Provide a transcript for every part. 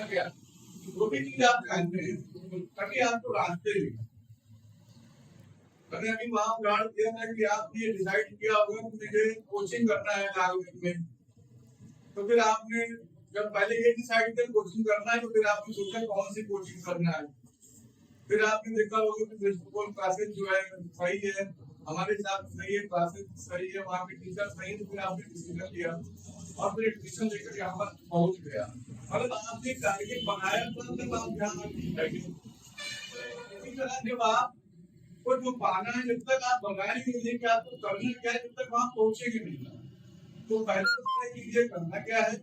गया जो भी चीज आप जानते हैं ताकि आपको रास्ते भी मैंने अभी वहां उदाहरण दिया था कि आपने ये डिसाइड किया होगा कि मुझे कोचिंग करना है नागरिक में, तो फिर आपने जब पहले ये डिसाइड किया कोचिंग करना है तो फिर आपने सोचा कौन सी कोचिंग करना है। फिर आपने देखा होगा कि प्रिंसिपल क्लासेस जो है सही है, हमारे हिसाब से सही है, क्लासेस सही है, वहाँ के टीचर सही है, तो फिर आपने डिसीजन लिया और फिर एडमिशन लेकर यहाँ पर पहुंच गया। मतलब आपने टारगेट बनाया तब आप यहाँ इसी तरह जब आप को जो पाना है जब तक आप बनाएंगे नहीं कि आपको करना क्या है जब तक वहां पहुंचेंगे नहीं। तो पहले तो कीजिए करना क्या है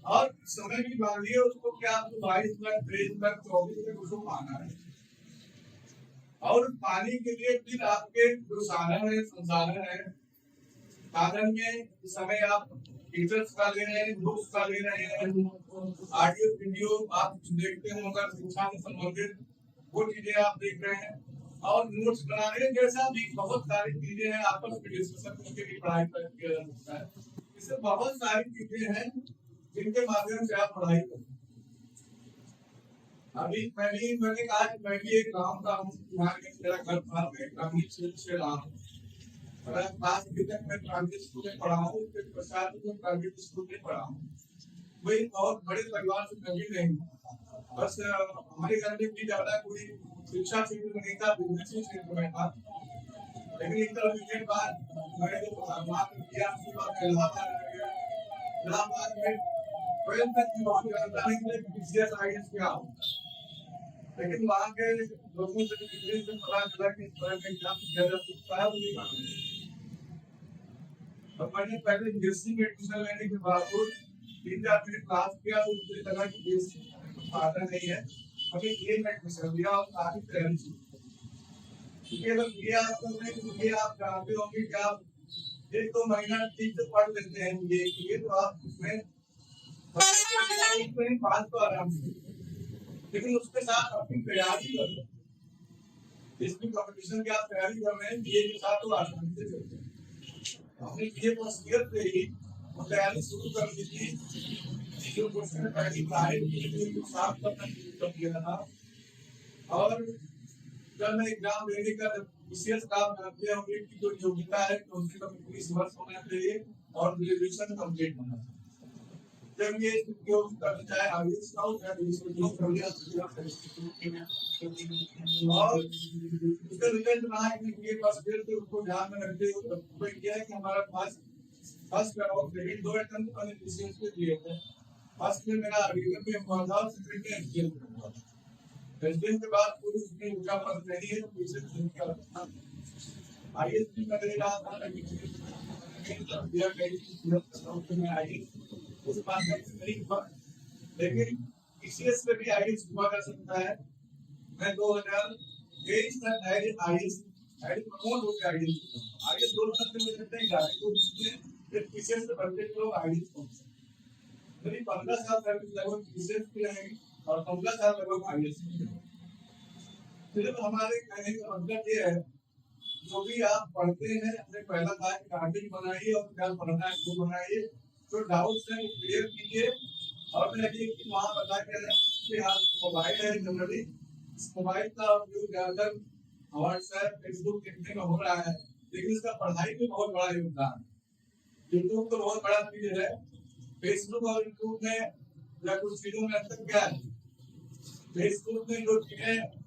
और समय भी मांगिए उसको क्या आपको 22 तक 23 तक 24 तक उसको पाना है। और पानी के लिए फिर आपके जो साधन है संसाधन है, साधन में समय आप टीचर्स का ले रहे हैं, बुक्स का ले रहे हैं, ऑडियो वीडियो आप देखते हो अगर शिक्षा से संबंधित वो चीजें आप देख रहे हैं और नोट्स बना रहे हैं, जैसा भी बहुत सारी चीजें हैं आपस में डिस्कशन करके भी पढ़ाई किया जा सकता है। इससे बहुत सारी चीजें हैं जिनके माध्यम से आप पढ़ाई करते हैं। अभी मैंने कहा कि मैं भी एक गाँव का हूँ, यहाँ के मेरा घर था, मैं ग्रामीण क्षेत्र से रहा हूँ। क्लास अभी तक मैं प्राइवेट स्कूल में पढ़ा हूँ, फिर प्रसाद में प्राइवेट स्कूल में पढ़ा हूँ। वही बहुत बड़े परिवार से कभी नहीं, बस हमारे घर में भी ज्यादा कोई शिक्षा क्षेत्र में नहीं था, बिजनेस क्षेत्र में था। लेकिन इंटरव्यू के बाद मैंने जो बात किया उसके बाद इलाहाबाद में 12th तक की बहुत जानता नहीं कि बीसीएस आईएएस क्या होता है, लेकिन वहाँ के लोगों से डिग्री से पता चला कि इस तरह का एग्जाम दिया जा सकता है। और मैंने पहले बीएससी में एडमिशन लेने के बावजूद 3-4 मिनट क्लास किया तो मुझे लगा कि बीएससी आता नहीं है, अभी ये मैं एडमिशन लिया और काफी तैयारी की। क्योंकि अगर ये आप कर रहे हैं तो ये आप जानते होंगे कि आप 1-2 महीना ठीक से पढ़ लेते हैं ये तो आप उसमें पास तो आराम से, लेकिन उसके साथ अपनी तैयारी करो। इसकी कंपटीशन की आप तैयारी कर रहे हैं बीए के साथ तो आसानी से करते हैं। हमने बीए फर्स्ट ईयर पे ही तैयारी शुरू कर दी थी, जो क्वेश्चन पहली बार साफ करना शुरू कर दिया था। और जब मैं एग्जाम देने का विशेष काम करते होंगे कि जो योग्यता है तो उसकी कम 20 वर्ष होना चाहिए और ग्रेजुएशन कंप्लीट होना चाहिए। जब ये करना चाहे आगे और उसका रिजल्ट रहा है कि ये बस फिर से उसको ध्यान में रखते हुए कोई किया है कि हमारा पास फर्स्ट करो सेकंड 2 अटेम्प्ट मैंने विशेष के दिए थे। फर्स्ट में मेरा रिजल्ट में हुआ था, सेकंड में एसडीएम हुआ था। एसडीएम के बाद पूरी उसमें ऊंचा पद नहीं है तो पीछे निकल था। आईएएस भी कर रहा था दिया गई सूरत में आई उस बात का नहीं हुआ, लेकिन पीसीएस में भी आईएएस हुआ कर सकता है। मैं 2023 तक आईएएस प्रमोट हो गया आईएएस 2 साल में लगता है डायरेक्ट तो उसमें फिर पीसीएस से बनते लोग आईएएस पहुंचे। मेरी 15 साल सर्विस लगभग पीसीएस की रहेगी और 15 साल लगभग आईएएस की। सिर्फ हमारे कहने का मतलब ये है जो भी आप पढ़ते हैं अपने पहला टारगेट बनाइए और क्या पढ़ना है वो बनाइए, तो डाउट्स हैं क्लियर कीजिए। और मैं एक वहाँ बता के रहा हूँ कि आज मोबाइल है, जनरली मोबाइल का उपयोग ज्यादातर व्हाट्सएप फेसबुक देखने में हो रहा है, लेकिन इसका पढ़ाई में बहुत बड़ा योगदान है। यूट्यूब तो बहुत बड़ा चीज है, फेसबुक और यूट्यूब में या कुछ चीजों में अंतर क्या है? फेसबुक में जो चीजें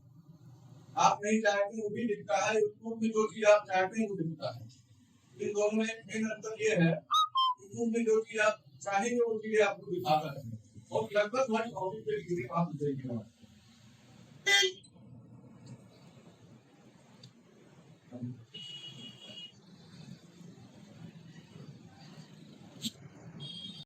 आप नहीं चाहते वो भी दिखता है, यूट्यूब में जो चीज आप चाहते हैं वो दिखता है। इन दोनों में मेन अंतर ये है, यूट्यूब में जो चीज आप चाहेंगे वो चीजें आपको दिखाता है और लगभग हर टॉपिक पे लिखने आप देखेंगे।